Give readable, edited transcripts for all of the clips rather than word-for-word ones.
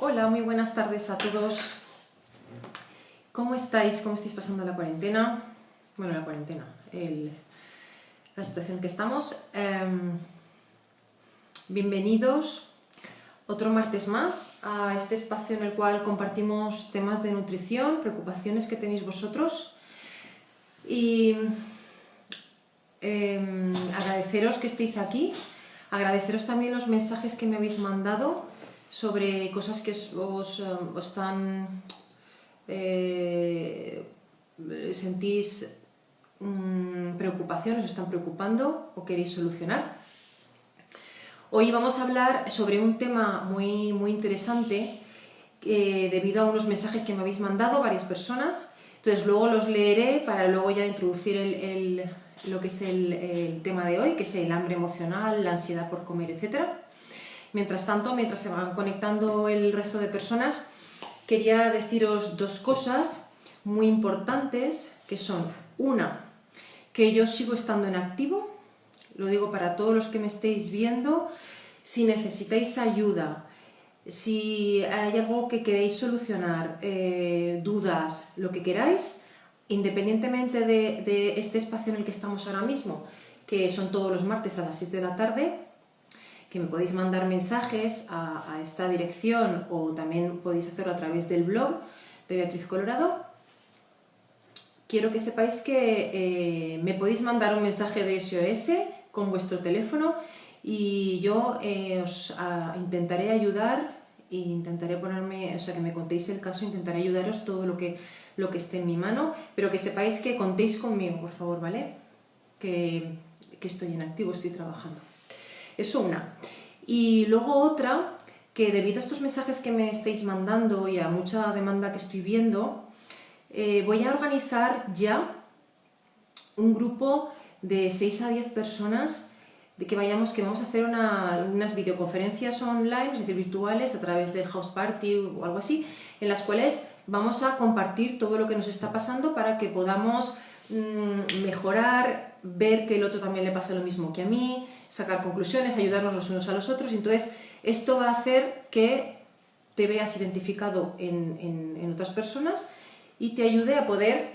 Hola, muy buenas tardes a todos. ¿Cómo estáis? ¿Cómo estáis pasando la cuarentena? Bueno, la cuarentena, la situación en que estamos. Bienvenidos otro martes más a este espacio en el cual compartimos temas de nutrición, preocupaciones que tenéis vosotros. Y agradeceros que estéis aquí, agradeceros también los mensajes que me habéis mandado sobre cosas que os están sentís preocupación, os están preocupando o queréis solucionar. Hoy vamos a hablar sobre un tema muy interesante debido a unos mensajes que me habéis mandado varias personas. Entonces luego los leeré para luego ya introducir lo que es el tema de hoy, que es el hambre emocional, la ansiedad por comer, etc. Mientras tanto, mientras se van conectando el resto de personas, quería deciros dos cosas muy importantes, que son: una, que yo sigo estando en activo, lo digo para todos los que me estéis viendo. Si necesitáis ayuda, si hay algo que queréis solucionar, dudas, lo que queráis, independientemente de este espacio en el que estamos ahora mismo, que son todos los martes a las 6 de la tarde, que me podéis mandar mensajes a esta dirección, o también podéis hacerlo a través del blog de Beatriz Colorado. Quiero que sepáis que me podéis mandar un mensaje de SOS con vuestro teléfono y yo os intentaré ayudar e intentaré ponerme, o sea, que me contéis el caso, intentaré ayudaros todo lo que esté en mi mano, pero que sepáis que contéis conmigo, por favor, ¿vale? Que estoy en activo, estoy trabajando. Eso una. Y luego otra, que debido a estos mensajes que me estáis mandando y a mucha demanda que estoy viendo, voy a organizar ya un grupo de 6 a 10 personas que vamos a hacer unas videoconferencias online, es decir, virtuales, a través de House Party o algo así, en las cuales vamos a compartir todo lo que nos está pasando para que podamos mejorar, ver que el otro también le pasa lo mismo que a mí, sacar conclusiones, ayudarnos los unos a los otros. Entonces, esto va a hacer que te veas identificado en otras personas y te ayude a poder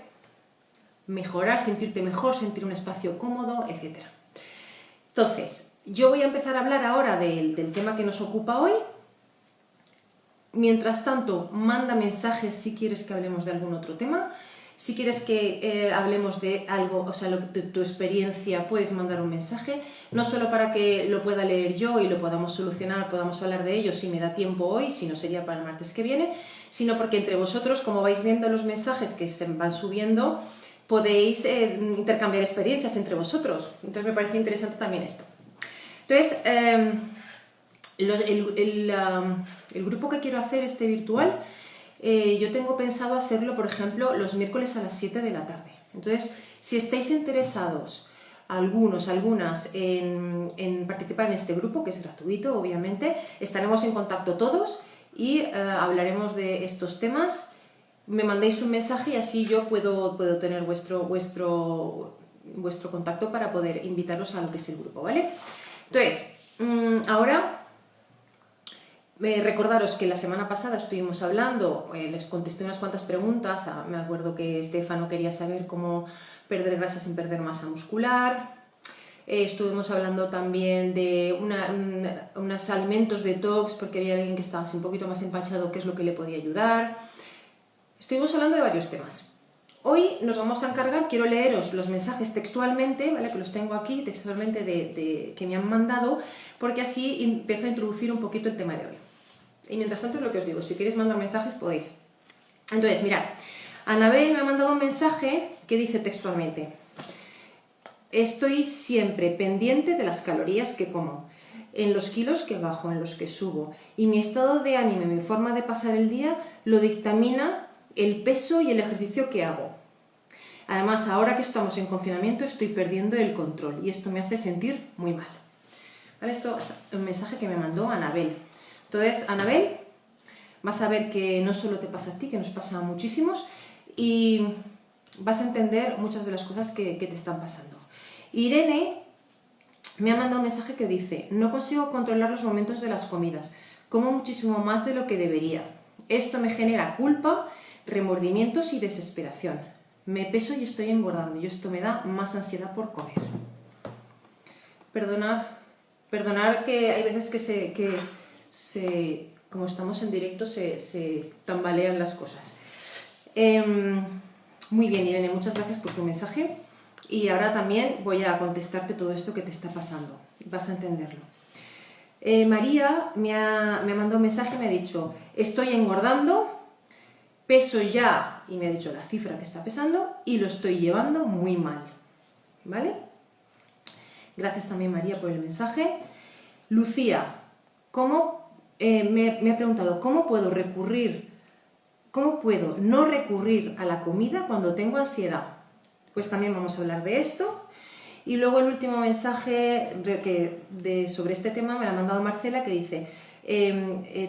mejorar, sentirte mejor, sentir un espacio cómodo, etc. Entonces, yo voy a empezar a hablar ahora del tema que nos ocupa hoy. Mientras tanto, manda mensajes si quieres que hablemos de algún otro tema. Si quieres que hablemos de algo, o sea, de tu experiencia, puedes mandar un mensaje, no solo para que lo pueda leer yo y lo podamos solucionar, podamos hablar de ello si me da tiempo hoy, si no sería para el martes que viene, sino porque entre vosotros, como vais viendo los mensajes que se van subiendo, podéis intercambiar experiencias entre vosotros. Entonces me parece interesante también esto. Entonces, el grupo que quiero hacer, este virtual, yo tengo pensado hacerlo, por ejemplo, los miércoles a las 7 de la tarde. Entonces, si estáis interesados, algunas, en participar en este grupo, que es gratuito, obviamente, estaremos en contacto todos y hablaremos de estos temas. Me mandéis un mensaje y así yo puedo tener vuestro contacto para poder invitaros a lo que es el grupo, ¿vale? Entonces, ahora recordaros que la semana pasada estuvimos hablando, les contesté unas cuantas preguntas. Me acuerdo que Estefano quería saber cómo perder grasa sin perder masa muscular. Estuvimos hablando también de unos alimentos detox, porque había alguien que estaba un poquito más empachado, qué es lo que le podía ayudar. Estuvimos hablando de varios temas. Hoy nos vamos a encargar, quiero leeros los mensajes textualmente, ¿vale? Que los tengo aquí textualmente que me han mandado, porque así empiezo a introducir un poquito el tema de hoy. Y mientras tanto es lo que os digo, si queréis mandar mensajes podéis. Entonces, mirad, Anabel me ha mandado un mensaje que dice textualmente: estoy siempre pendiente de las calorías que como, en los kilos que bajo, en los que subo, y mi estado de ánimo y mi forma de pasar el día lo dictamina el peso y el ejercicio que hago. Además, ahora que estamos en confinamiento estoy perdiendo el control y esto me hace sentir muy mal. ¿Vale? Esto es un mensaje que me mandó Anabel. Entonces, Anabel, vas a ver que no solo te pasa a ti, que nos pasa a muchísimos, y vas a entender muchas de las cosas que te están pasando. Irene me ha mandado un mensaje que dice: no consigo controlar los momentos de las comidas. como muchísimo más de lo que debería. Esto me genera culpa, remordimientos y desesperación. Me peso y estoy engordando y esto me da más ansiedad por comer. Perdonar que hay veces como estamos en directo, se tambalean las cosas. Muy bien, Irene, muchas gracias por tu mensaje. Y ahora también voy a contestarte todo esto que te está pasando. Vas a entenderlo. María me ha mandado un mensaje y me ha dicho: estoy engordando, peso ya, y me ha dicho la cifra que está pesando, y lo estoy llevando muy mal. ¿Vale? Gracias también, María, por el mensaje. Lucía, me ha preguntado, ¿cómo puedo no recurrir a la comida cuando tengo ansiedad? Pues también vamos a hablar de esto. Y luego el último mensaje sobre este tema me lo ha mandado Marcela, que dice: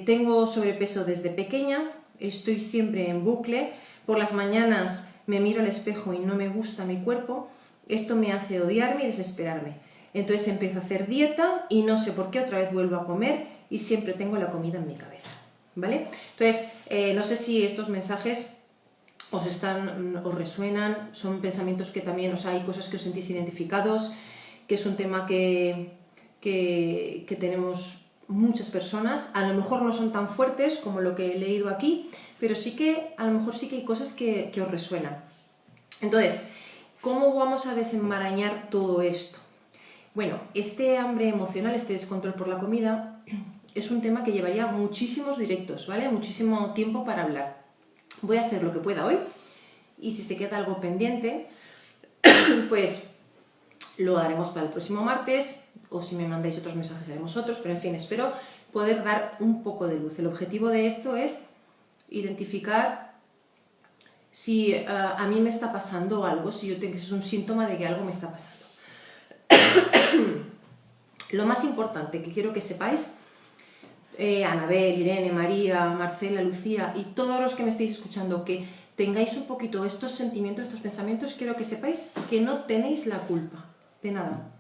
tengo sobrepeso desde pequeña, estoy siempre en bucle, por las mañanas me miro al espejo y no me gusta mi cuerpo, esto me hace odiarme y desesperarme. Entonces empiezo a hacer dieta y no sé por qué otra vez vuelvo a comer y siempre tengo la comida en mi cabeza. ¿Vale? Entonces, no sé si estos mensajes os resuenan, son pensamientos que también, hay cosas que os sentís identificados, que es un tema que tenemos muchas personas. A lo mejor no son tan fuertes como lo que he leído aquí, pero sí que a lo mejor sí que hay cosas que os resuenan. Entonces, ¿cómo vamos a desenmarañar todo esto? Bueno, este hambre emocional, este descontrol por la comida, es un tema que llevaría muchísimos directos, ¿vale? Muchísimo tiempo para hablar. Voy a hacer lo que pueda hoy y si se queda algo pendiente, pues lo haremos para el próximo martes, o si me mandáis otros mensajes haremos otros, pero en fin, espero poder dar un poco de luz. El objetivo de esto es identificar si a mí me está pasando algo, si yo tengo que es un síntoma de que algo me está pasando. Lo más importante que quiero que sepáis, Anabel, Irene, María, Marcela, Lucía y todos los que me estéis escuchando, que tengáis un poquito estos sentimientos, estos pensamientos, quiero que sepáis que no tenéis la culpa de nada.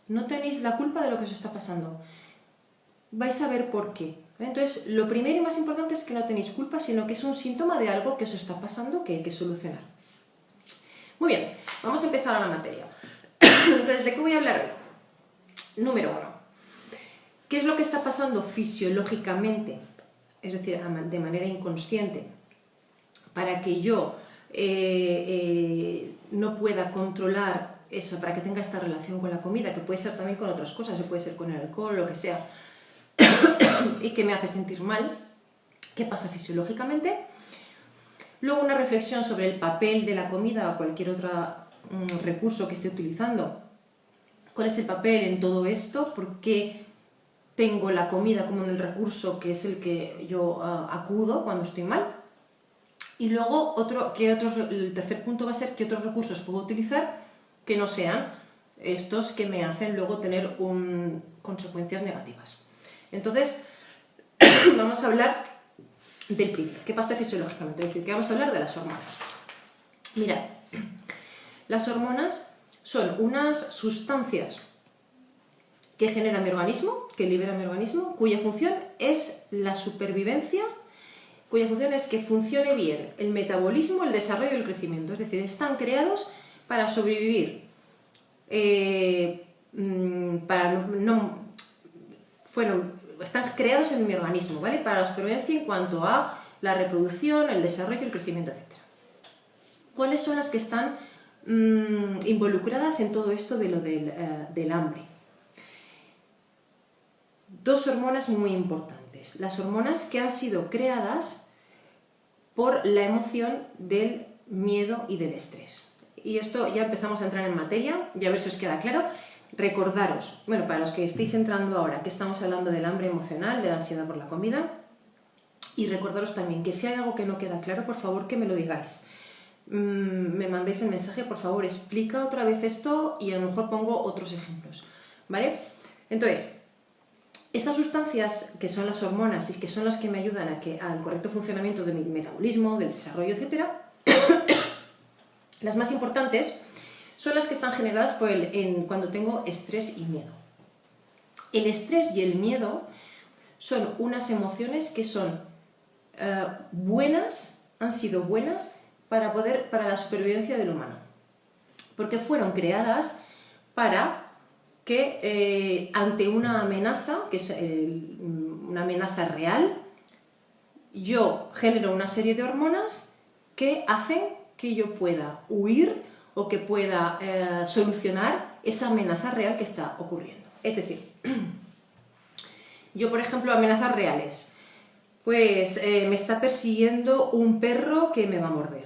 No tenéis la culpa de lo que os está pasando. Vais a ver por qué. Entonces, lo primero y más importante es que no tenéis culpa, sino que es un síntoma de algo que os está pasando que hay que solucionar. Muy bien, vamos a empezar a la materia. Entonces, ¿de qué voy a hablar hoy? Número 1. ¿Qué es lo que está pasando fisiológicamente? Es decir, de manera inconsciente, para que yo no pueda controlar eso, para que tenga esta relación con la comida, que puede ser también con otras cosas, puede ser con el alcohol, lo que sea, y que me hace sentir mal. ¿Qué pasa fisiológicamente? Luego una reflexión sobre el papel de la comida o cualquier otro recurso que esté utilizando. ¿Cuál es el papel en todo esto? ¿Por qué tengo la comida como el recurso que es el que yo acudo cuando estoy mal? Y luego el tercer punto va a ser qué otros recursos puedo utilizar que no sean estos que me hacen luego tener consecuencias negativas. Entonces, vamos a hablar del principio. ¿Qué pasa fisiológicamente? Es decir, que vamos a hablar de las hormonas. Mirad, las hormonas son unas sustancias que genera mi organismo, que libera mi organismo, cuya función es la supervivencia, cuya función es que funcione bien el metabolismo, el desarrollo y el crecimiento. Es decir, están creados para sobrevivir, están creados en mi organismo, ¿vale? Para la supervivencia en cuanto a la reproducción, el desarrollo, el crecimiento, etc. ¿Cuáles son las que están involucradas en todo esto de lo del hambre? Dos hormonas muy importantes. Las hormonas que han sido creadas por la emoción del miedo y del estrés. Y esto ya empezamos a entrar en materia, y a ver si os queda claro. Recordaros, bueno, para los que estéis entrando ahora, que estamos hablando del hambre emocional, de la ansiedad por la comida, y recordaros también que si hay algo que no queda claro, por favor que me lo digáis. Me mandéis el mensaje, por favor, explica otra vez esto y a lo mejor pongo otros ejemplos, ¿vale? Entonces, estas sustancias que son las hormonas y que son las que me ayudan al correcto funcionamiento de mi metabolismo, del desarrollo, etc., las más importantes son las que están generadas cuando tengo estrés y miedo. El estrés y el miedo son unas emociones que son buenas, han sido buenas para la supervivencia del humano. Porque fueron creadas para que ante una amenaza, que es una amenaza real, yo genero una serie de hormonas que hacen que yo pueda huir o que pueda solucionar esa amenaza real que está ocurriendo. Es decir, yo, por ejemplo, amenazas reales, pues me está persiguiendo un perro que me va a morder.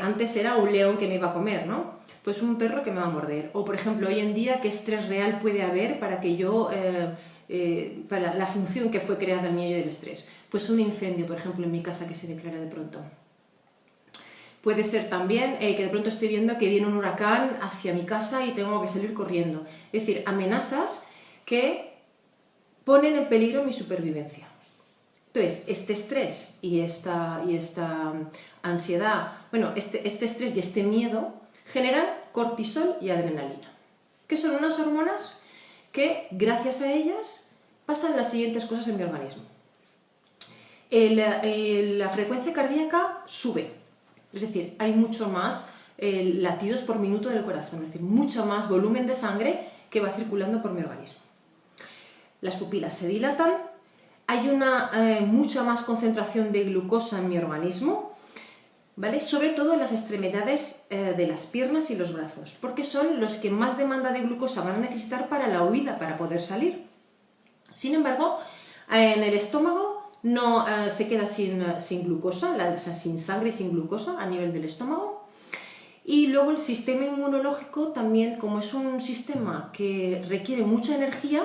Antes era un león que me iba a comer, ¿no? Pues un perro que me va a morder. O, por ejemplo, hoy en día, ¿qué estrés real puede haber para que yo, para la función que fue creada en mí del estrés? Pues un incendio, por ejemplo, en mi casa que se declara de pronto. Puede ser también que de pronto estoy viendo que viene un huracán hacia mi casa y tengo que salir corriendo. Es decir, amenazas que ponen en peligro mi supervivencia. Entonces, este estrés y esta ansiedad, bueno, este estrés y este miedo generan cortisol y adrenalina, que son unas hormonas que, gracias a ellas, pasan las siguientes cosas en mi organismo. La frecuencia cardíaca sube, es decir, hay mucho más latidos por minuto del corazón, es decir, mucho más volumen de sangre que va circulando por mi organismo. Las pupilas se dilatan, hay mucha más concentración de glucosa en mi organismo, ¿vale? Sobre todo en las extremidades de las piernas y los brazos, porque son los que más demanda de glucosa van a necesitar para la huida, para poder salir. Sin embargo, en el estómago no se queda sin glucosa, sin sangre y sin glucosa a nivel del estómago. Y luego el sistema inmunológico también, como es un sistema que requiere mucha energía,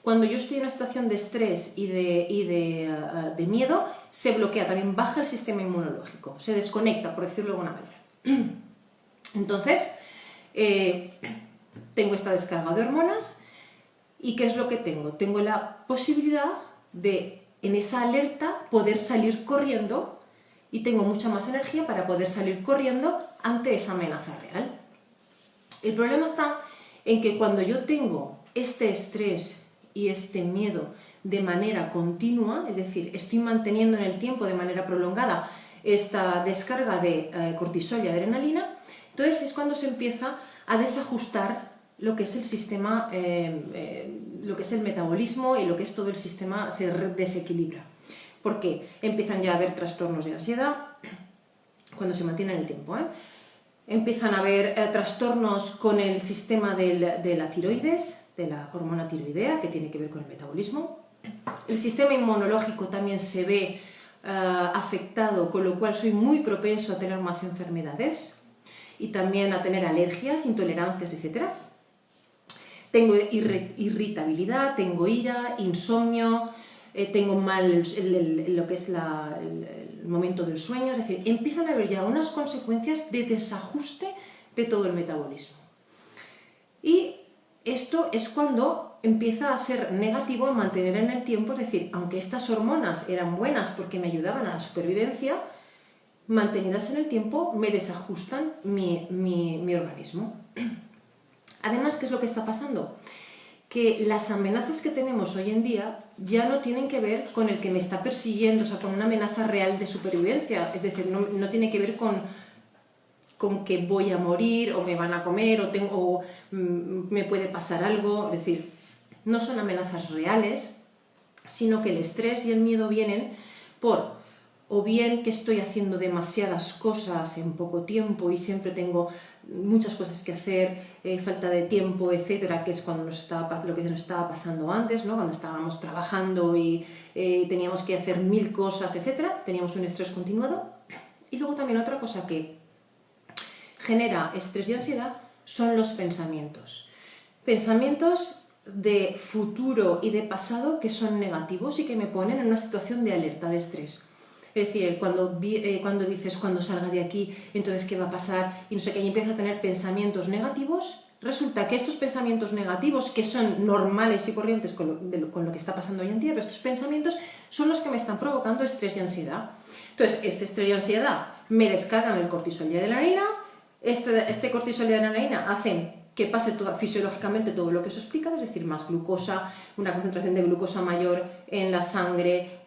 cuando yo estoy en una situación de estrés y de miedo, se bloquea, también baja el sistema inmunológico, se desconecta, por decirlo de alguna manera. Entonces, tengo esta descarga de hormonas y ¿qué es lo que tengo? Tengo la posibilidad de, en esa alerta, poder salir corriendo y tengo mucha más energía para poder salir corriendo ante esa amenaza real. El problema está en que cuando yo tengo este estrés y este miedo de manera continua, es decir, estoy manteniendo en el tiempo de manera prolongada esta descarga de cortisol y adrenalina, entonces es cuando se empieza a desajustar lo que es el sistema, lo que es el metabolismo y lo que es todo el sistema se desequilibra. ¿Por qué? Empiezan ya a haber trastornos de ansiedad cuando se mantiene en el tiempo, Empiezan a haber trastornos con el sistema de la tiroides, de la hormona tiroidea, que tiene que ver con el metabolismo. El sistema inmunológico también se ve afectado, con lo cual soy muy propenso a tener más enfermedades y también a tener alergias, intolerancias, etc. Tengo irritabilidad, tengo ira, insomnio, tengo mal lo que es el momento del sueño, es decir, empiezan a haber ya unas consecuencias de desajuste de todo el metabolismo. Y esto es cuando empieza a ser negativo mantener en el tiempo, es decir, aunque estas hormonas eran buenas porque me ayudaban a la supervivencia, mantenidas en el tiempo me desajustan mi organismo. Además, ¿qué es lo que está pasando? Que las amenazas que tenemos hoy en día ya no tienen que ver con el que me está persiguiendo, o sea, con una amenaza real de supervivencia, es decir, no tiene que ver con que voy a morir o me van a comer o me puede pasar algo, es decir, no son amenazas reales, sino que el estrés y el miedo vienen por o bien que estoy haciendo demasiadas cosas en poco tiempo y siempre tengo muchas cosas que hacer, falta de tiempo, etcétera, que es cuando lo que nos estaba pasando antes, ¿no? Cuando estábamos trabajando y teníamos que hacer 1000 cosas, etcétera, teníamos un estrés continuado. Y luego también otra cosa que genera estrés y ansiedad son los pensamientos. Pensamientos de futuro y de pasado que son negativos y que me ponen en una situación de alerta, de estrés. Es decir, cuando dices, cuando salga de aquí, entonces ¿qué va a pasar? Y no sé qué, y empiezas a tener pensamientos negativos, resulta que estos pensamientos negativos, que son normales y corrientes con lo que está pasando hoy en día, pero estos pensamientos son los que me están provocando estrés y ansiedad. Entonces, este estrés y ansiedad me descargan el cortisol y adrenalina, este cortisol y adrenalina hacen que pase fisiológicamente todo lo que eso explica, es decir, más glucosa, una concentración de glucosa mayor en la sangre,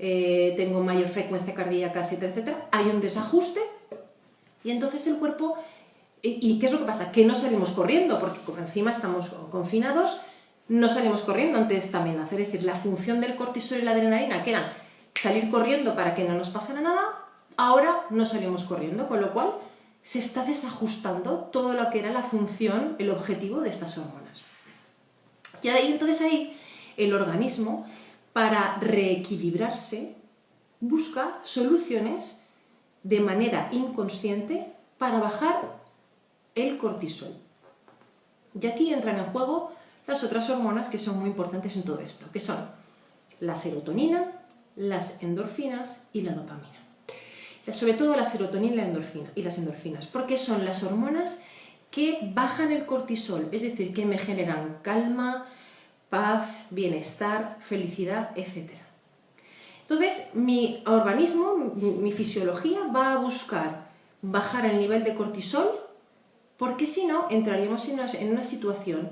tengo mayor frecuencia cardíaca, etcétera, etcétera. Hay un desajuste y entonces el cuerpo... ¿Y qué es lo que pasa? Que no salimos corriendo, porque como encima estamos confinados, no salimos corriendo ante esta amenaza. Es decir, la función del cortisol y la adrenalina, que eran salir corriendo para que no nos pasara nada, ahora no salimos corriendo, con lo cual se está desajustando todo lo que era la función, el objetivo de estas hormonas. Y entonces ahí el organismo, para reequilibrarse, busca soluciones de manera inconsciente para bajar el cortisol. Y aquí entran en juego las otras hormonas que son muy importantes en todo esto, que son la serotonina, las endorfinas y la dopamina. Sobre todo la serotonina y las endorfinas, porque son las hormonas que bajan el cortisol, es decir, que me generan calma, paz, bienestar, felicidad, etc. Entonces, mi organismo, mi fisiología va a buscar bajar el nivel de cortisol, porque si no, entraríamos en una situación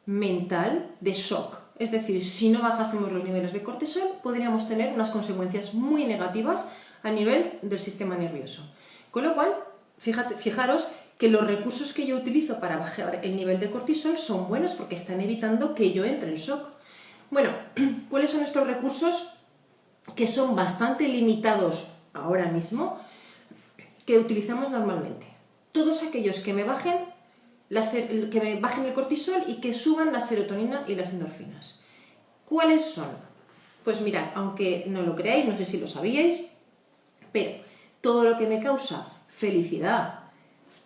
mental de shock. Es decir, si no bajásemos los niveles de cortisol, podríamos tener unas consecuencias muy negativas a nivel del sistema nervioso. Con lo cual, fijaros que los recursos que yo utilizo para bajar el nivel de cortisol son buenos porque están evitando que yo entre en shock. Bueno, ¿cuáles son estos recursos que son bastante limitados ahora mismo que utilizamos normalmente? Todos aquellos que me bajen el cortisol y que suban la serotonina y las endorfinas. ¿Cuáles son? Pues mirad, aunque no lo creáis, no sé si lo sabíais, pero todo lo que me causa felicidad,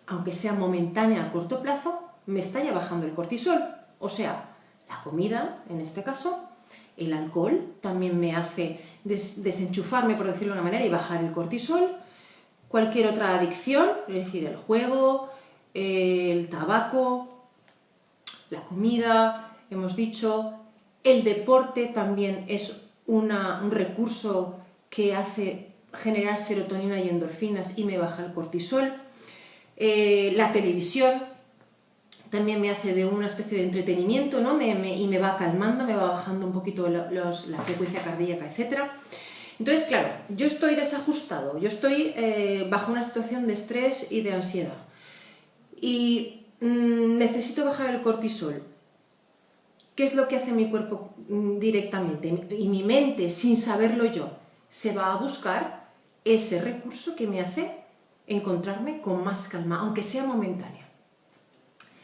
aunque sea momentánea a corto plazo, me está ya bajando el cortisol. O sea, la comida, en este caso, el alcohol también me hace desenchufarme, por decirlo de una manera, y bajar el cortisol. Cualquier otra adicción, es decir, el juego, el tabaco, la comida, hemos dicho, el deporte también es un recurso que hace generar serotonina y endorfinas y me baja el cortisol. La televisión también me hace de una especie de entretenimiento, ¿no? Y me va calmando, me va bajando un poquito la frecuencia cardíaca, etc. Entonces, claro, yo estoy desajustado, yo estoy bajo una situación de estrés y de ansiedad y necesito bajar el cortisol. ¿Qué es lo que hace mi cuerpo directamente? Y mi mente, sin saberlo yo, se va a buscar ese recurso que me hace encontrarme con más calma, aunque sea momentánea.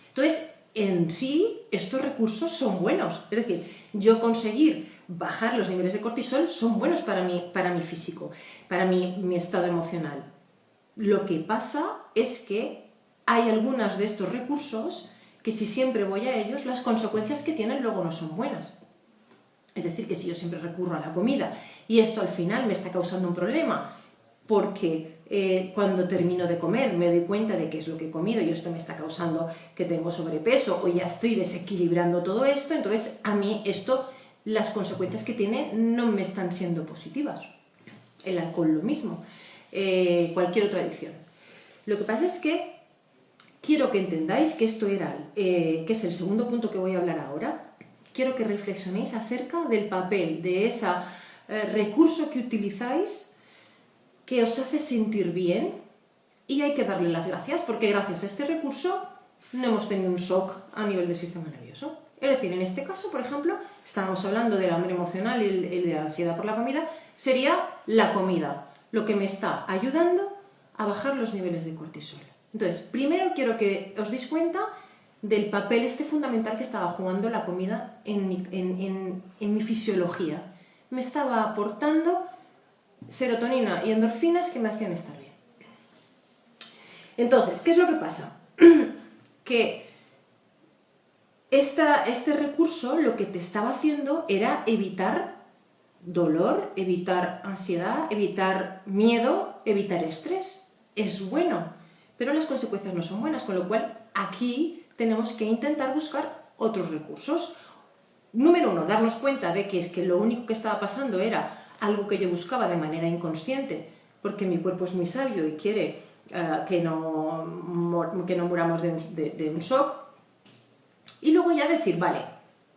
Entonces, en sí, estos recursos son buenos. Es decir, yo conseguir bajar los niveles de cortisol son buenos para mi físico, para mi estado emocional. Lo que pasa es que hay algunos de estos recursos que si siempre voy a ellos, las consecuencias que tienen luego no son buenas. Es decir, que si yo siempre recurro a la comida y esto al final me está causando un problema, porque cuando termino de comer me doy cuenta de qué es lo que he comido y esto me está causando que tengo sobrepeso o ya estoy desequilibrando todo esto, entonces a mí esto, las consecuencias que tiene no me están siendo positivas. El alcohol lo mismo, cualquier otra adicción. Lo que pasa es que quiero que entendáis que esto era, que es el segundo punto que voy a hablar ahora. Quiero que reflexionéis acerca del papel de ese recurso que utilizáis que os hace sentir bien y hay que darle las gracias porque gracias a este recurso no hemos tenido un shock a nivel del sistema nervioso. Es decir, en este caso, por ejemplo, estábamos hablando del hambre emocional y de la ansiedad por la comida, sería la comida, lo que me está ayudando a bajar los niveles de cortisol. Entonces, primero quiero que os deis cuenta del papel fundamental que estaba jugando la comida en mi fisiología. Me estaba aportando serotonina y endorfinas que me hacían estar bien. Entonces, ¿qué es lo que pasa? Que este recurso lo que te estaba haciendo era evitar dolor, evitar ansiedad, evitar miedo, evitar estrés. Es bueno, pero las consecuencias no son buenas, con lo cual aquí tenemos que intentar buscar otros recursos. Número uno, darnos cuenta de que es que lo único que estaba pasando era algo que yo buscaba de manera inconsciente, porque mi cuerpo es muy sabio y quiere que no muramos de un shock. Y luego ya decir, vale,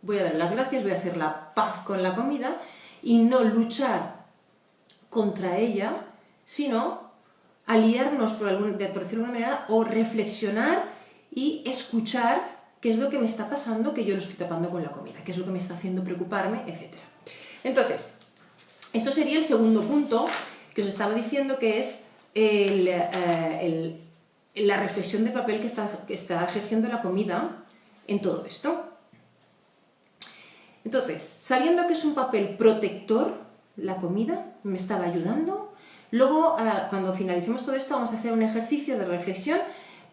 voy a dar las gracias, voy a hacer la paz con la comida y no luchar contra ella, sino aliarnos, por decirlo de alguna manera, o reflexionar y escuchar qué es lo que me está pasando, que yo lo estoy tapando con la comida, qué es lo que me está haciendo preocuparme, etc. Entonces, esto sería el segundo punto que os estaba diciendo, que es la reflexión de papel que está ejerciendo la comida en todo esto. Entonces, sabiendo que es un papel protector, la comida me estaba ayudando. Luego, cuando finalicemos todo esto, vamos a hacer un ejercicio de reflexión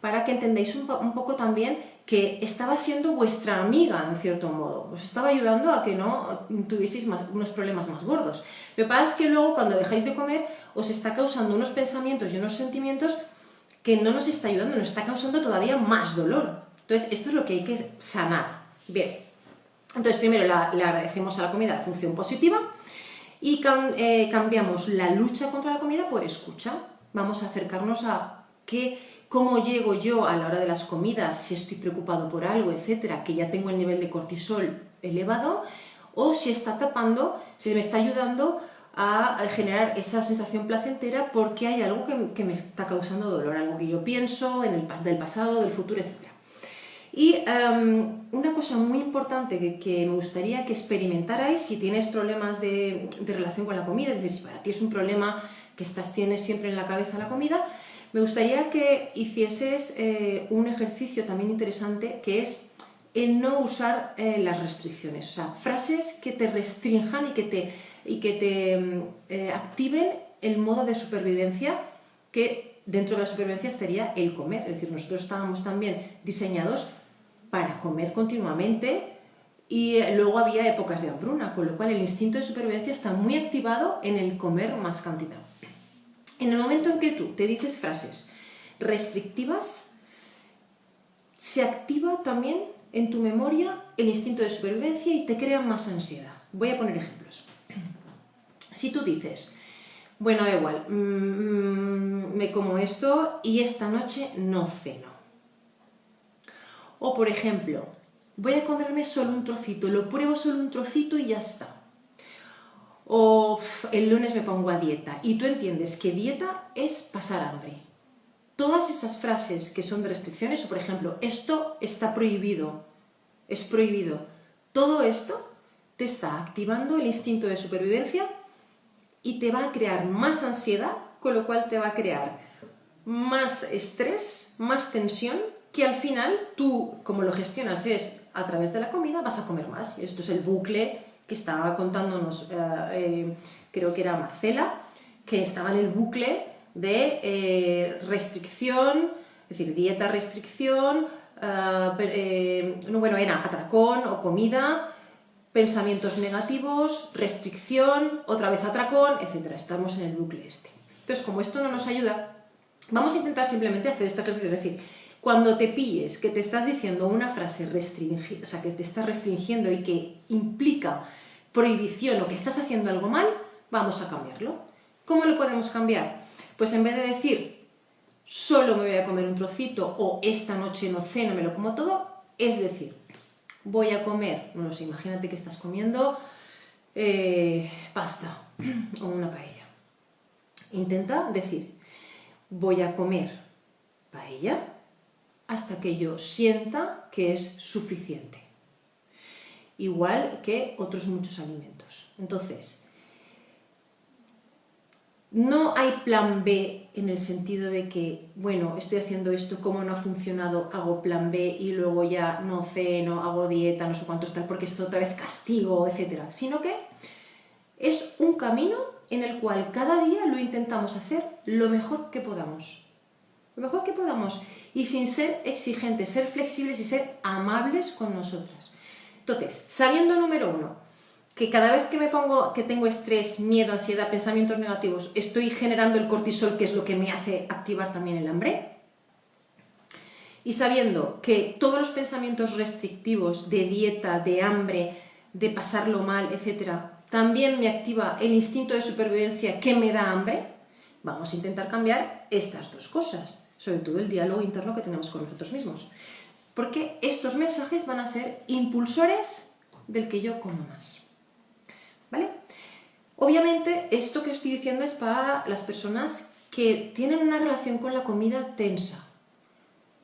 para que entendáis un poco también que estaba siendo vuestra amiga, en cierto modo. Os estaba ayudando a que no tuvieseis unos problemas más gordos. Lo que pasa es que luego, cuando dejáis de comer, os está causando unos pensamientos y unos sentimientos que no nos está ayudando, nos está causando todavía más dolor. Entonces, esto es lo que hay que sanar. Bien, entonces primero le agradecemos a la comida la función positiva y cambiamos la lucha contra la comida por escucha. Vamos a acercarnos a cómo llego yo a la hora de las comidas, si estoy preocupado por algo, etcétera, que ya tengo el nivel de cortisol elevado, o si está tapando, si me está ayudando a generar esa sensación placentera porque hay algo que me está causando dolor, algo que yo pienso del pasado, del futuro, etc. Y una cosa muy importante que me gustaría que experimentarais si tienes problemas de relación con la comida, es decir, si para ti es un problema que tienes siempre en la cabeza la comida, me gustaría que hicieses un ejercicio también interesante, que es el no usar las restricciones, o sea, frases que te restrinjan y que te activen el modo de supervivencia, que dentro de la supervivencia estaría el comer. Es decir, nosotros estábamos también diseñados para comer continuamente y luego había épocas de hambruna, con lo cual el instinto de supervivencia está muy activado en el comer más cantidad. En el momento en que tú te dices frases restrictivas, se activa también en tu memoria el instinto de supervivencia y te crea más ansiedad. Voy a poner ejemplos. Si tú dices, bueno, da igual, me como esto y esta noche no ceno. O, por ejemplo, voy a comerme solo un trocito, lo pruebo solo un trocito y ya está. O el lunes me pongo a dieta. Y tú entiendes que dieta es pasar hambre. Todas esas frases que son de restricciones, o por ejemplo, esto está prohibido, es prohibido. Todo esto te está activando el instinto de supervivencia y te va a crear más ansiedad, con lo cual te va a crear más estrés, más tensión, que al final tú, como lo gestionas es a través de la comida, vas a comer más. Y esto es el bucle que estaba contándonos, creo que era Marcela, que estaba en el bucle de restricción, es decir, dieta, restricción, era atracón o comida, pensamientos negativos, restricción, otra vez atracón, etc. Estamos en el bucle este. Entonces, como esto no nos ayuda, vamos a intentar simplemente hacer este ejercicio, es decir, cuando te pilles que te estás diciendo una frase o sea, que te está restringiendo y que implica prohibición o que estás haciendo algo mal, vamos a cambiarlo. ¿Cómo lo podemos cambiar? Pues en vez de decir solo me voy a comer un trocito o esta noche no ceno, me lo como todo, es decir, voy a comer, no lo sé, imagínate que estás comiendo pasta o una paella. Intenta decir, voy a comer paella hasta que yo sienta que es suficiente. Igual que otros muchos alimentos. Entonces, no hay plan B en el sentido de que, bueno, estoy haciendo esto, como no ha funcionado, hago plan B y luego ya no ceno, hago dieta, no sé cuánto tal, porque esto otra vez castigo, etc. Sino que es un camino en el cual cada día lo intentamos hacer lo mejor que podamos. Lo mejor que podamos. Y sin ser exigentes, ser flexibles y ser amables con nosotras. Entonces, sabiendo número uno, que cada vez que tengo estrés, miedo, ansiedad, pensamientos negativos, estoy generando el cortisol, que es lo que me hace activar también el hambre. Y sabiendo que todos los pensamientos restrictivos de dieta, de hambre, de pasarlo mal, etc., también me activa el instinto de supervivencia que me da hambre, vamos a intentar cambiar estas dos cosas, sobre todo el diálogo interno que tenemos con nosotros mismos. porque estos mensajes van a ser impulsores del que yo coma más. ¿Vale? Obviamente, esto que estoy diciendo es para las personas que tienen una relación con la comida tensa.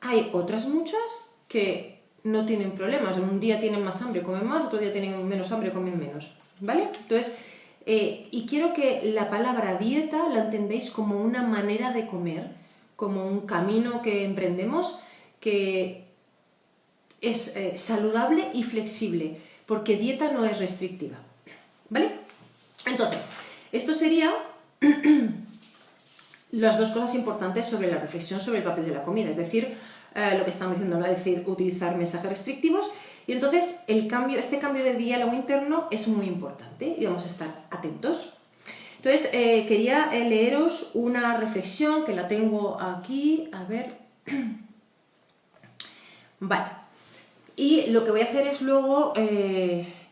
Hay otras muchas que no tienen problemas. Un día tienen más hambre, comen más, otro día tienen menos hambre, comen menos. ¿Vale? Entonces, y quiero que la palabra dieta la entendéis como una manera de comer, como un camino que emprendemos que es saludable y flexible, porque dieta no es restrictiva. ¿Vale? Entonces, esto sería las dos cosas importantes sobre la reflexión sobre el papel de la comida, es decir, lo que estamos diciendo, ¿no? Es decir, utilizar mensajes restrictivos. Y entonces este cambio de diálogo interno es muy importante y vamos a estar atentos. Entonces, quería leeros una reflexión que la tengo aquí, a ver. Vale. Y lo que voy a hacer es luego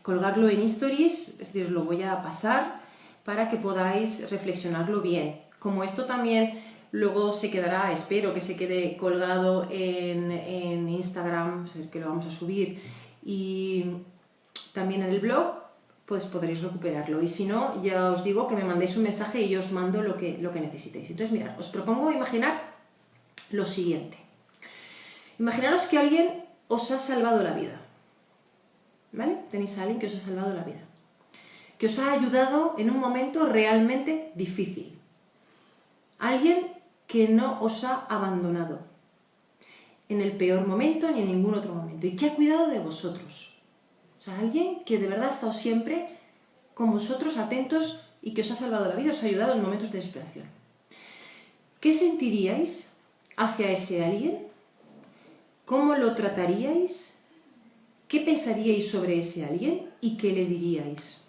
colgarlo en Stories, es decir, lo voy a pasar para que podáis reflexionarlo bien. Como esto también luego se quedará, espero que se quede colgado en Instagram, que lo vamos a subir, y también en el blog, pues podréis recuperarlo. Y si no, ya os digo que me mandéis un mensaje y yo os mando lo que necesitéis. Entonces, mirad, os propongo imaginar lo siguiente. Imaginaros que alguien os ha salvado la vida. ¿Vale? Tenéis a alguien que os ha salvado la vida. Que os ha ayudado en un momento realmente difícil. Alguien que no os ha abandonado en el peor momento ni en ningún otro momento y que ha cuidado de vosotros. O sea, alguien que de verdad ha estado siempre con vosotros, atentos, y que os ha salvado la vida, os ha ayudado en momentos de desesperación. ¿Qué sentiríais hacia ese alguien? ¿Cómo lo trataríais? ¿Qué pensaríais sobre ese alguien? ¿Y qué le diríais?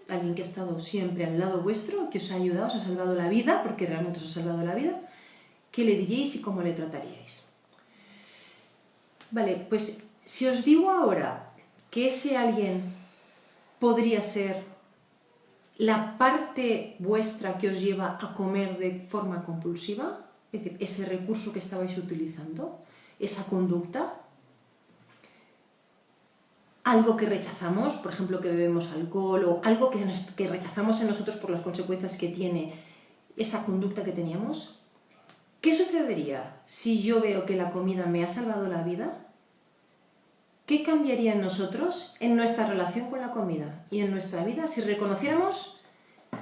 Alguien que ha estado siempre al lado vuestro, que os ha ayudado, os ha salvado la vida, porque realmente os ha salvado la vida. ¿Qué le diríais y cómo le trataríais? Vale, pues si os digo ahora que ese alguien podría ser la parte vuestra que os lleva a comer de forma compulsiva, es decir, ese recurso que estabais utilizando, esa conducta, algo que rechazamos, por ejemplo, que bebemos alcohol, o algo que rechazamos en nosotros por las consecuencias que tiene esa conducta que teníamos, ¿qué sucedería si yo veo que la comida me ha salvado la vida? ¿Qué cambiaría en nosotros, en nuestra relación con la comida y en nuestra vida si reconociéramos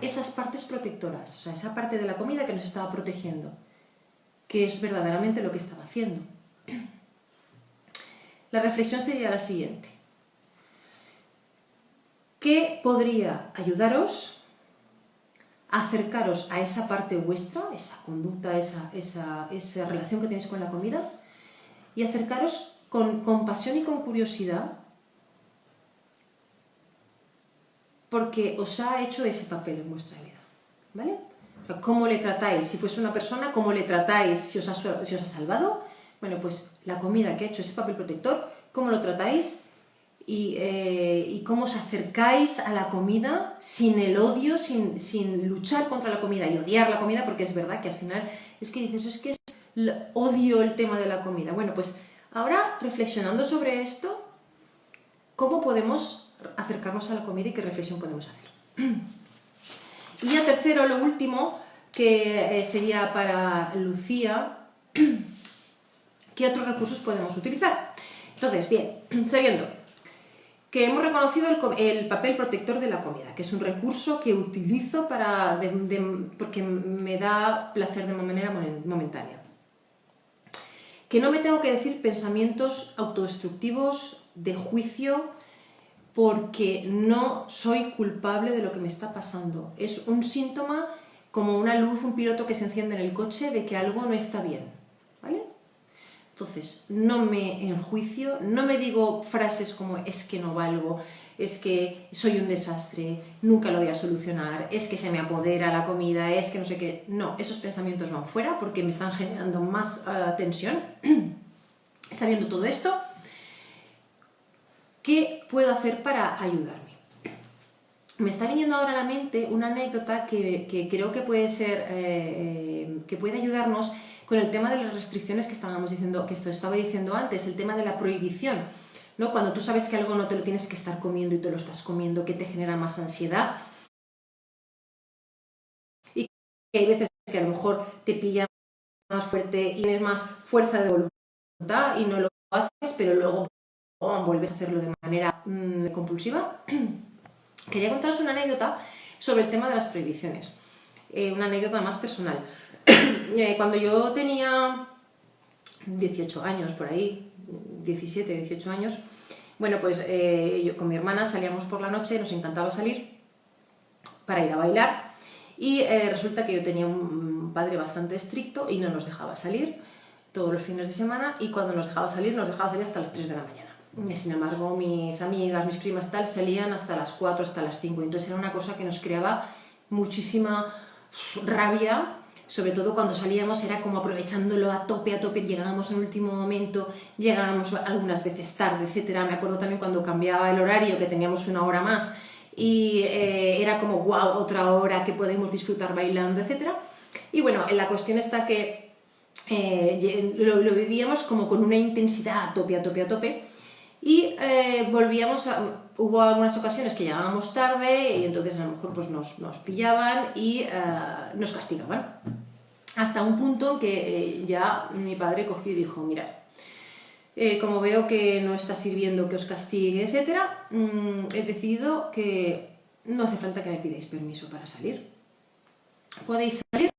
esas partes protectoras, o sea, esa parte de la comida que nos estaba protegiendo, que es verdaderamente lo que estaba haciendo? La reflexión sería la siguiente. ¿Qué podría ayudaros a acercaros a esa parte vuestra, esa conducta, esa relación que tenéis con la comida, y acercaros con compasión y con curiosidad porque os ha hecho ese papel en vuestra vida? ¿Vale? ¿Cómo le tratáis? Si fuese una persona, ¿cómo le tratáis si os ha salvado? Bueno, pues la comida que ha hecho ese papel protector, ¿cómo lo tratáis? Y cómo os acercáis a la comida sin el odio, sin luchar contra la comida y odiar la comida, porque es verdad que al final es que dices, es que odio el tema de la comida. Bueno, pues ahora reflexionando sobre esto, ¿cómo podemos acercarnos a la comida y qué reflexión podemos hacer? Y ya tercero, lo último, que sería para Lucía, ¿qué otros recursos podemos utilizar? Entonces, bien, sabiendo que hemos reconocido el papel protector de la comida, que es un recurso que utilizo porque me da placer de manera momentánea. Que no me tengo que decir pensamientos autodestructivos de juicio porque no soy culpable de lo que me está pasando. Es un síntoma como una luz, un piloto que se enciende en el coche de que algo no está bien, ¿vale? Entonces, no me enjuicio, no me digo frases como es que no valgo, es que soy un desastre, nunca lo voy a solucionar, es que se me apodera la comida, es que no sé qué. No, esos pensamientos van fuera porque me están generando más tensión. Sabiendo todo esto, ¿qué puedo hacer para ayudarme? Me está viniendo ahora a la mente una anécdota que creo que puede ser, que puede ayudarnos, con el tema de las restricciones que estábamos diciendo, que esto estaba diciendo antes, el tema de la prohibición, ¿no? Cuando tú sabes que algo no te lo tienes que estar comiendo y te lo estás comiendo, que te genera más ansiedad, y que hay veces que a lo mejor te pilla más fuerte y tienes más fuerza de voluntad y no lo haces, pero luego vuelves a hacerlo de manera compulsiva. Quería contaros una anécdota sobre el tema de las prohibiciones, una anécdota más personal. Cuando yo tenía 18 años, por ahí, 17, 18 años, bueno, pues yo con mi hermana salíamos por la noche, nos encantaba salir para ir a bailar y resulta que yo tenía un padre bastante estricto y no nos dejaba salir todos los fines de semana, y cuando nos dejaba salir hasta las 3 de la mañana. Sin embargo, mis amigas, mis primas y tal salían hasta las 4, hasta las 5, entonces era una cosa que nos creaba muchísima rabia. Sobre todo cuando salíamos era como aprovechándolo a tope, llegábamos en el último momento, llegábamos algunas veces tarde, etcétera. Me acuerdo también cuando cambiaba el horario, que teníamos una hora más, y era como, wow, otra hora que podemos disfrutar bailando, etcétera. Y bueno, la cuestión está que lo vivíamos como con una intensidad a tope, y hubo algunas ocasiones que llegábamos tarde y entonces a lo mejor pues nos pillaban y nos castigaban. Hasta un punto en que ya mi padre cogió y dijo, mirad, como veo que no está sirviendo que os castigue, etcétera, he decidido que no hace falta que me pidáis permiso para salir. Podéis salir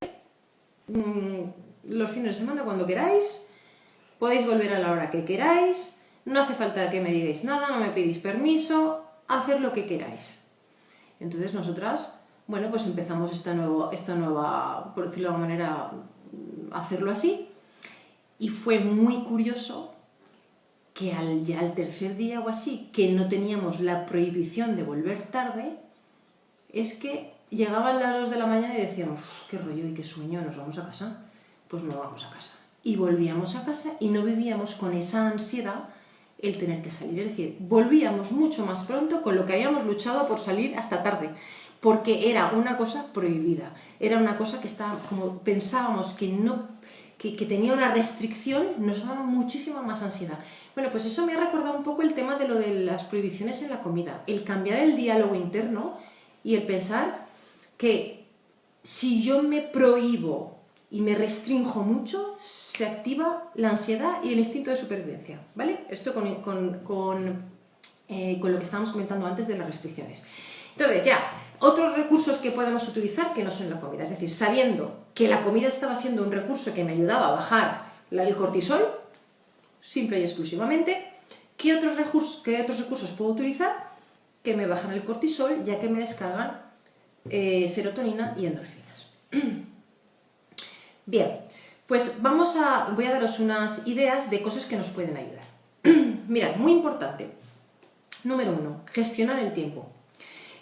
los fines de semana cuando queráis, podéis volver a la hora que queráis, no hace falta que me digáis nada, no me pedís permiso, haced lo que queráis. Entonces nosotras, bueno, pues empezamos esta nueva, por decirlo de alguna manera, hacerlo así, y fue muy curioso que ya al tercer día o así, que no teníamos la prohibición de volver tarde, es que llegaban las 2 de la mañana y decíamos, qué rollo y qué sueño, ¿nos vamos a casa? Pues no vamos a casa. Y volvíamos a casa y no vivíamos con esa ansiedad el tener que salir. Es decir, volvíamos mucho más pronto con lo que habíamos luchado por salir hasta tarde, porque era una cosa prohibida, era una cosa que estaba, como pensábamos que tenía una restricción, nos daba muchísima más ansiedad. Bueno, pues eso me ha recordado un poco el tema de lo de las prohibiciones en la comida, el cambiar el diálogo interno y el pensar que si yo me prohíbo y me restrinjo mucho, se activa la ansiedad y el instinto de supervivencia, ¿vale? Esto con lo que estábamos comentando antes de las restricciones. Entonces, ya, otros recursos que podemos utilizar que no son la comida, es decir, sabiendo que la comida estaba siendo un recurso que me ayudaba a bajar el cortisol, simple y exclusivamente, ¿qué otros recursos puedo utilizar que me bajan el cortisol, ya que me descargan serotonina y endorfinas? Bien, pues voy a daros unas ideas de cosas que nos pueden ayudar. Mirad, muy importante. Número 1, gestionar el tiempo.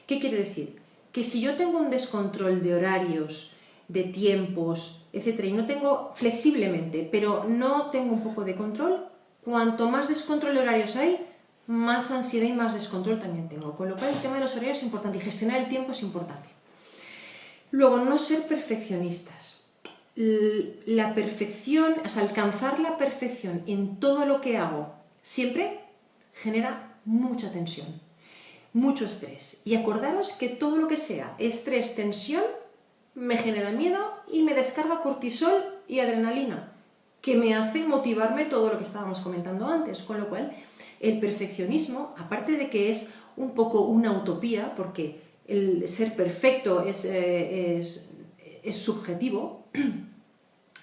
¿Qué quiere decir? Que si yo tengo un descontrol de horarios, de tiempos, etcétera, y no tengo flexiblemente, pero no tengo un poco de control, cuanto más descontrol de horarios hay, más ansiedad y más descontrol también tengo. Con lo cual el tema de los horarios es importante y gestionar el tiempo es importante. Luego, no ser perfeccionistas. La perfección, o sea, alcanzar la perfección en todo lo que hago siempre genera mucha tensión, mucho estrés. Y acordaros que todo lo que sea estrés, tensión, me genera miedo y me descarga cortisol y adrenalina, que me hace motivarme todo lo que estábamos comentando antes. Con lo cual, el perfeccionismo, aparte de que es un poco una utopía, porque el ser perfecto es subjetivo,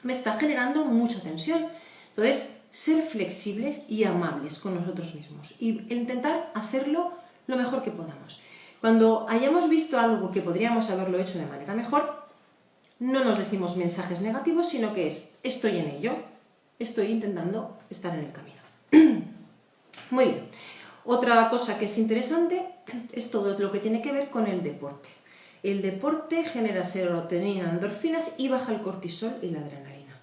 me está generando mucha tensión. Entonces, ser flexibles y amables con nosotros mismos y intentar hacerlo lo mejor que podamos. Cuando hayamos visto algo que podríamos haberlo hecho de manera mejor, no nos decimos mensajes negativos, sino que estoy en ello, estoy intentando estar en el camino. Muy bien. Otra cosa que es interesante es todo lo que tiene que ver con el deporte. El deporte genera serotonina, endorfinas y baja el cortisol y la adrenalina.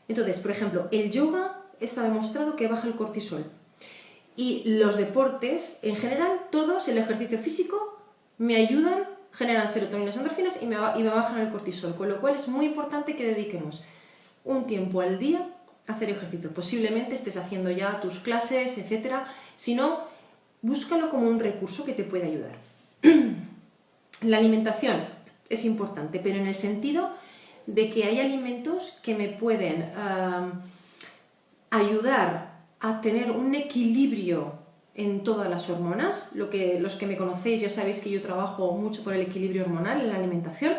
Entonces, por ejemplo, el yoga está demostrado que baja el cortisol. Y los deportes, en general, todos, el ejercicio físico, me ayudan, generan serotonina y endorfinas y me bajan el cortisol. Con lo cual es muy importante que dediquemos un tiempo al día hacer ejercicio. Posiblemente estés haciendo ya tus clases, etcétera. Si no, búscalo como un recurso que te puede ayudar. La alimentación es importante, pero en el sentido de que hay alimentos que me pueden ayudar a tener un equilibrio en todas las hormonas. Los que me conocéis ya sabéis que yo trabajo mucho por el equilibrio hormonal en la alimentación,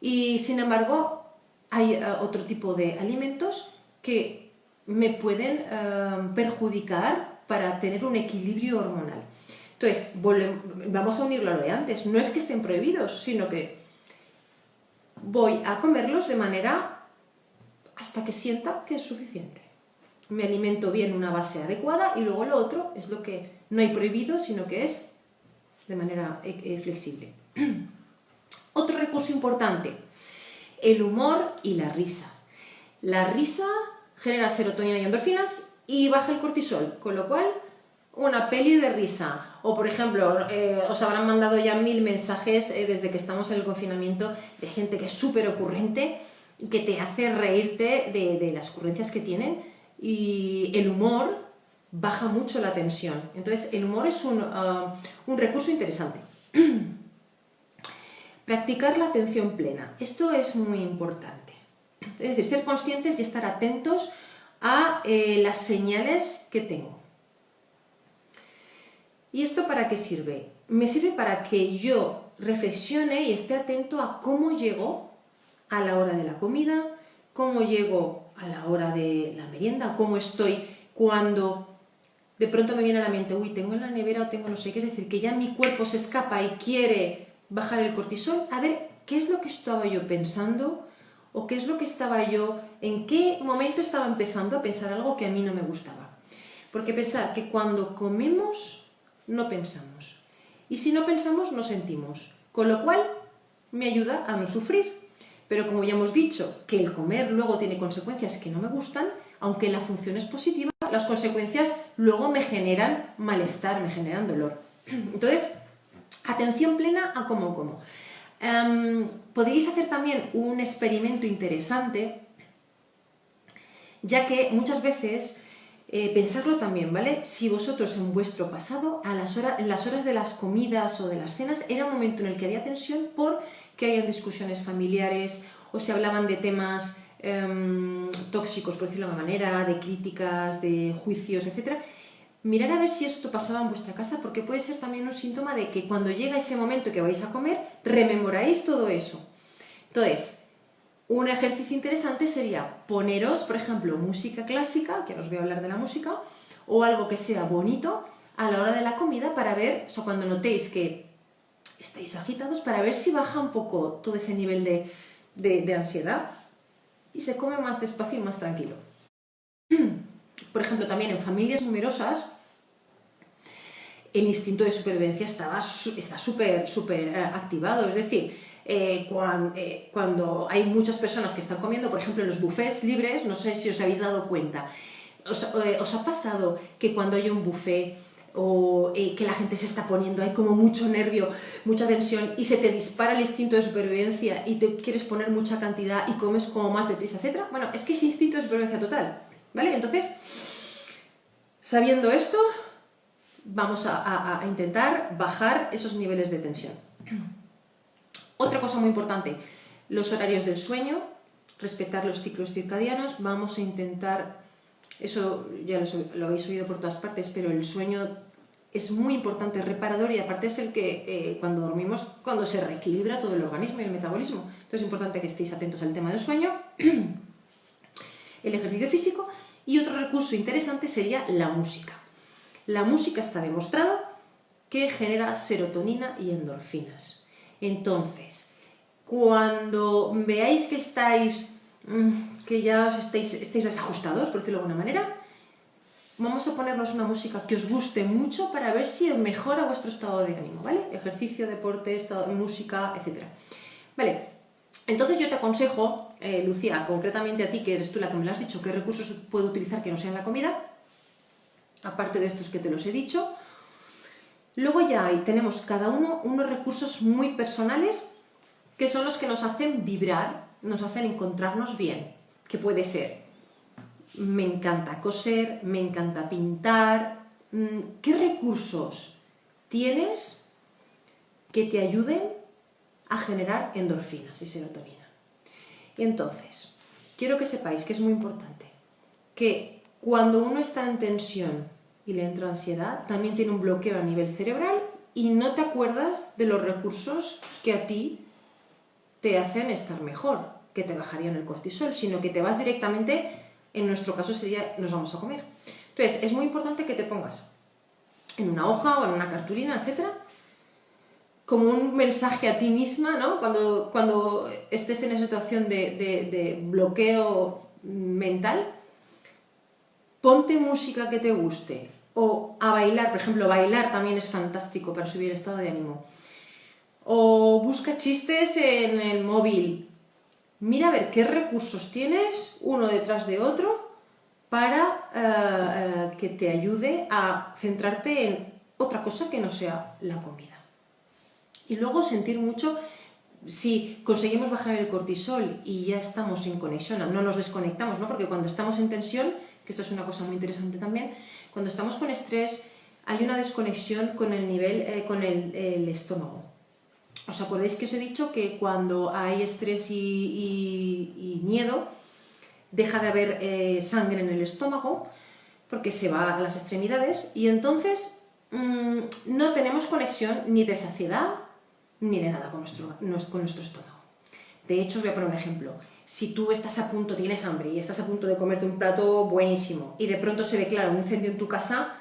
y sin embargo hay otro tipo de alimentos que me pueden perjudicar para tener un equilibrio hormonal. Entonces, vamos a unirlo a lo de antes. No es que estén prohibidos, sino que voy a comerlos de manera hasta que sienta que es suficiente. Me alimento bien, una base adecuada, y luego lo otro es lo que no hay prohibido, sino que es de manera flexible. Otro recurso importante, el humor y la risa. La risa genera serotonina y endorfinas y baja el cortisol, con lo cual una peli de risa. O por ejemplo, os habrán mandado ya 1000 mensajes desde que estamos en el confinamiento de gente que es súper ocurrente, que te hace reírte de las ocurrencias que tienen, y el humor baja mucho la tensión. Entonces el humor es un recurso interesante. Practicar la atención plena. Esto es muy importante. Es decir, ser conscientes y estar atentos a las señales que tengo. ¿Y esto para qué sirve? Me sirve para que yo reflexione y esté atento a cómo llego a la hora de la comida, cómo llego a la hora de la merienda, cómo estoy cuando de pronto me viene a la mente, uy, tengo en la nevera o tengo no sé qué, es decir, que ya mi cuerpo se escapa y quiere bajar el cortisol. A ver, ¿qué es lo que estaba yo pensando? ¿O qué es lo que en qué momento estaba empezando a pensar algo que a mí no me gustaba? Porque pensar que cuando comemos no pensamos, y si no pensamos no sentimos, con lo cual me ayuda a no sufrir. Pero como ya hemos dicho, que el comer luego tiene consecuencias que no me gustan, aunque la función es positiva, las consecuencias luego me generan malestar, me generan dolor. Entonces, atención plena a cómo como. Podríais hacer también un experimento interesante, ya que muchas veces, pensarlo también, ¿vale? Si vosotros en vuestro pasado, en las horas de las comidas o de las cenas, era un momento en el que había tensión porque hayan discusiones familiares, o se hablaban de temas tóxicos, por decirlo de alguna manera, de críticas, de juicios, etc. Mirar a ver si esto pasaba en vuestra casa, porque puede ser también un síntoma de que cuando llega ese momento que vais a comer, rememoráis todo eso. Entonces, un ejercicio interesante sería poneros, por ejemplo, música clásica, que ahora os voy a hablar de la música, o algo que sea bonito a la hora de la comida, para ver, o sea, cuando notéis que estáis agitados, para ver si baja un poco todo ese nivel de ansiedad y se come más despacio y más tranquilo. Por ejemplo, también en familias numerosas, el instinto de supervivencia está súper activado, es decir, cuando hay muchas personas que están comiendo, por ejemplo, en los buffets libres, no sé si os habéis dado cuenta, ¿os ha pasado que cuando hay un buffet o que la gente se está poniendo, hay como mucho nervio, mucha tensión, y se te dispara el instinto de supervivencia y te quieres poner mucha cantidad y comes como más deprisa, etcétera? Bueno, es que es instinto de supervivencia total, ¿vale? Entonces, sabiendo esto, vamos a intentar bajar esos niveles de tensión. Otra cosa muy importante, los horarios del sueño, respetar los ciclos circadianos. Vamos a intentar, eso ya lo habéis oído por todas partes, pero el sueño es muy importante, es reparador, y aparte es el que cuando dormimos, cuando se reequilibra todo el organismo y el metabolismo. Entonces es importante que estéis atentos al tema del sueño, el ejercicio físico, y otro recurso interesante sería la música. La música está demostrado que genera serotonina y endorfinas. Entonces, cuando veáis que que ya estáis desajustados, por decirlo de alguna manera, vamos a ponernos una música que os guste mucho para ver si mejora vuestro estado de ánimo, ¿vale? Ejercicio, deporte, música, etc. Vale, entonces yo te aconsejo, Lucía, concretamente a ti, que eres tú la que me lo has dicho, qué recursos puedo utilizar que no sean la comida, aparte de estos que te los he dicho. Luego ya ahí tenemos cada uno unos recursos muy personales, que son los que nos hacen vibrar, nos hacen encontrarnos bien. que puede ser, me encanta coser, me encanta pintar. ¿Qué recursos tienes que te ayuden a generar endorfinas y serotonina? Entonces, quiero que sepáis que es muy importante que cuando uno está en tensión y le entra ansiedad, también tiene un bloqueo a nivel cerebral y no te acuerdas de los recursos que a ti te hacen estar mejor, que te bajarían el cortisol, sino que te vas directamente, en nuestro caso sería, nos vamos a comer. Entonces, es muy importante que te pongas en una hoja o en una cartulina, etcétera, como un mensaje a ti misma, ¿no? Cuando estés en esa situación de bloqueo mental, ponte música que te guste, o a bailar, por ejemplo, bailar también es fantástico para subir el estado de ánimo, o busca chistes en el móvil, mira a ver qué recursos tienes uno detrás de otro para que te ayude a centrarte en otra cosa que no sea la comida. Y luego sentir mucho, si conseguimos bajar el cortisol y ya estamos en conexión, no nos desconectamos, ¿no? Porque cuando estamos en tensión, que esto es una cosa muy interesante también, cuando estamos con estrés hay una desconexión con el nivel, con el estómago. ¿Os acordáis que os he dicho que cuando hay estrés y miedo, deja de haber sangre en el estómago porque se va a las extremidades y entonces no tenemos conexión ni de saciedad ni de nada con nuestro estómago. De hecho, os voy a poner un ejemplo. Si tú estás a punto, tienes hambre y estás a punto de comerte un plato buenísimo y de pronto se declara un incendio en tu casa,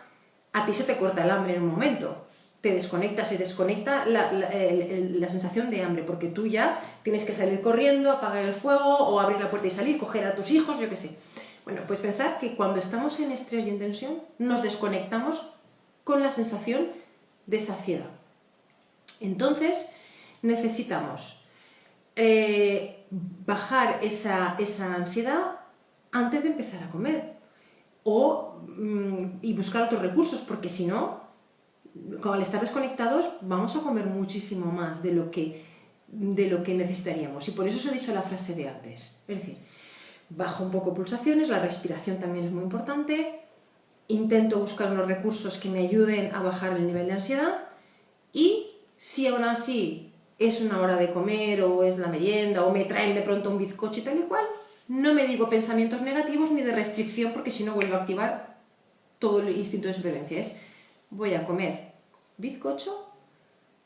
a ti se te corta el hambre en un momento. Te desconecta, se desconecta la sensación de hambre, porque tú ya tienes que salir corriendo, apagar el fuego o abrir la puerta y salir, coger a tus hijos, yo qué sé. Bueno, pues pensar que cuando estamos en estrés y en tensión nos desconectamos con la sensación de saciedad. Entonces necesitamos bajar esa ansiedad antes de empezar a comer y buscar otros recursos, porque si no, al estar desconectados vamos a comer muchísimo más de lo que necesitaríamos. Y por eso os he dicho la frase de antes. Es decir, bajo un poco pulsaciones, la respiración también es muy importante, intento buscar unos recursos que me ayuden a bajar el nivel de ansiedad y si aún así es una hora de comer o es la merienda o me traen de pronto un bizcocho y tal y cual, no me digo pensamientos negativos ni de restricción porque si no vuelvo a activar todo el instinto de supervivencia. Voy a comer bizcocho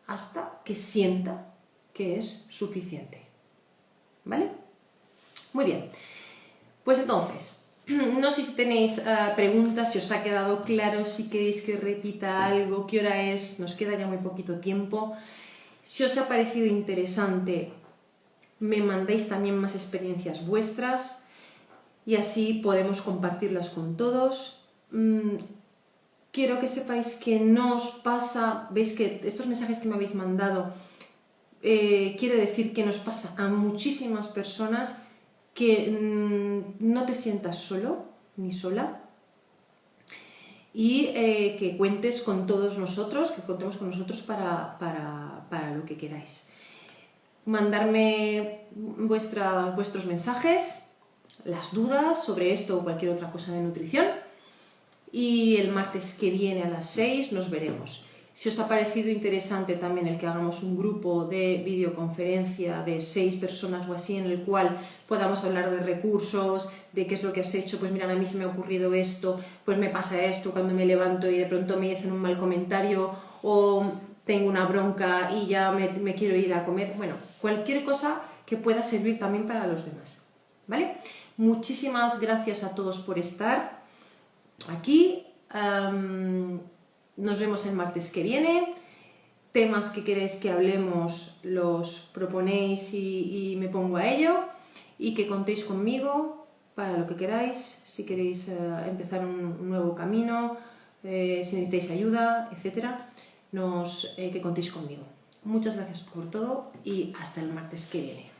hasta que sienta que es suficiente. ¿Vale? Muy bien. Pues entonces, no sé si tenéis preguntas, si os ha quedado claro, si queréis que repita algo, qué hora es, nos queda ya muy poquito tiempo. Si os ha parecido interesante, me mandéis también más experiencias vuestras y así podemos compartirlas con todos. Quiero que sepáis que no os pasa, veis que estos mensajes que me habéis mandado quiere decir que nos pasa a muchísimas personas que no te sientas solo ni sola y que cuentes con todos nosotros, que contemos con nosotros para lo que queráis. Mandarme vuestros mensajes, las dudas sobre esto o cualquier otra cosa de nutrición y el martes que viene a las 6 nos veremos. Si os ha parecido interesante también el que hagamos un grupo de videoconferencia de 6 personas o así en el cual podamos hablar de recursos, de qué es lo que has hecho, pues mira, a mí se me ha ocurrido esto, pues me pasa esto cuando me levanto y de pronto me dicen un mal comentario o tengo una bronca y ya me quiero ir a comer. Bueno, cualquier cosa que pueda servir también para los demás, ¿vale? Muchísimas gracias a todos por estar aquí. Nos vemos el martes que viene. Temas que queréis que hablemos los proponéis y me pongo a ello. Y que contéis conmigo para lo que queráis. Si queréis empezar un nuevo camino, si necesitáis ayuda, etc. Que contéis conmigo. Muchas gracias por todo y hasta el martes que viene.